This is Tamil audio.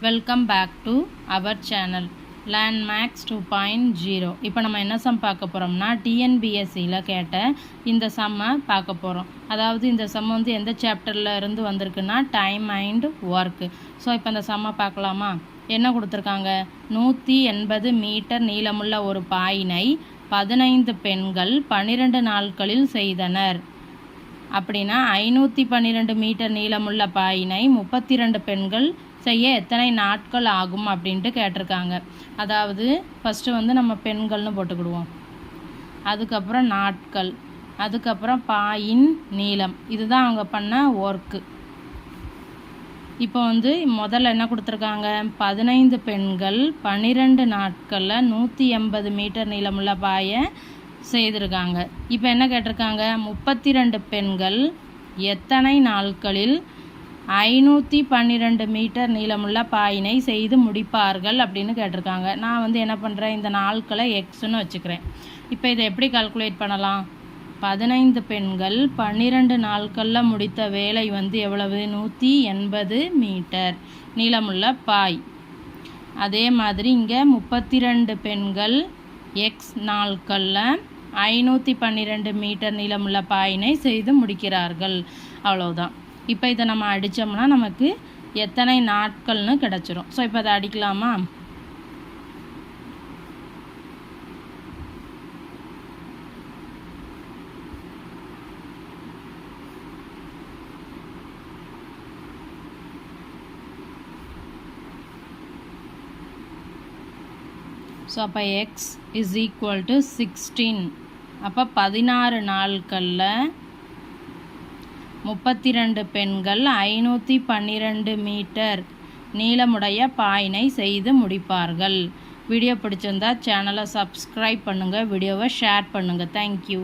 Welcome back to our channel learn max 2.0. இப்போ நம்ம என்ன சம் பார்க்க போகிறோம்னா டிஎன்பிஎஸ்சியில் கேட்ட இந்த சம்மை பார்க்க போகிறோம். அதாவது இந்த சம் வந்து எந்த சாப்டரில் இருந்து வந்திருக்குன்னா டைம் அண்ட் ஒர்க்கு. ஸோ இப்போ இந்த சம்மை பார்க்கலாமா? என்ன கொடுத்துருக்காங்க? 180 மீட்டர் நீளமுள்ள ஒரு பாயினை 15 பெண்கள் 12 நாட்களில் செய்தனர். அப்படின்னா 512 மீட்டர் நீளமுள்ள பாயினை 32 பெண்கள் செய்ய எத்தனை நாட்கள் ஆகும் அப்படின்ட்டு கேட்டிருக்காங்க. அதாவது ஃபஸ்ட்டு வந்து நம்ம பெண்கள்னு போட்டுக்கிடுவோம், அதுக்கப்புறம் நாட்கள், அதுக்கப்புறம் பாயின் நீளம். இதுதான் அவங்க பண்ண ஒர்க்கு. இப்போ வந்து முதல்ல என்ன கொடுத்துருக்காங்க? 15 பெண்கள் 12 நாட்களில் 180 மீட்டர் நீளமுள்ள பாயை செய்திருக்காங்க. இப்போ என்ன கேட்டிருக்காங்க? 32 பெண்கள் எத்தனை நாட்களில் 512 மீட்டர் நீளமுள்ள பாயினை செய்து முடிப்பார்கள் அப்படின்னு கேட்டிருக்காங்க. நான் வந்து என்ன பண்ணுறேன், இந்த நாட்களை எக்ஸ்ன்னு வச்சுக்கிறேன். இப்போ இதை எப்படி கால்குலேட் பண்ணலாம்? 15 பெண்கள் 12 நாட்களில் முடித்த வேலை வந்து எவ்வளவு? 180 மீட்டர் நீளமுள்ள பாய். அதே மாதிரி இங்கே 32 பெண்கள் எக்ஸ் நாட்களில் 512 மீட்டர் நீளமுள்ள பாயினை செய்து முடிக்கிறார்கள். அவ்வளோதான். இப்போ இதை நம்ம அடித்தோம்னா நமக்கு எத்தனை நாட்கள்னு கிடச்சிரும். ஸோ இப்போ அதை அடிக்கலாமா? ஸோ அப்போ எக்ஸ் இஸ் ஈக்குவல் டு 16. அப்போ 16 நாட்களில் 32 பெண்கள் 512 மீட்டர் நீளமுடைய பாயினை செய்து முடிப்பார்கள். வீடியோ பிடிச்சிருந்தா சேனலை சப்ஸ்கிரைப் பண்ணுங்கள், வீடியோவை ஷேர் பண்ணுங்கள். தேங்க்யூ.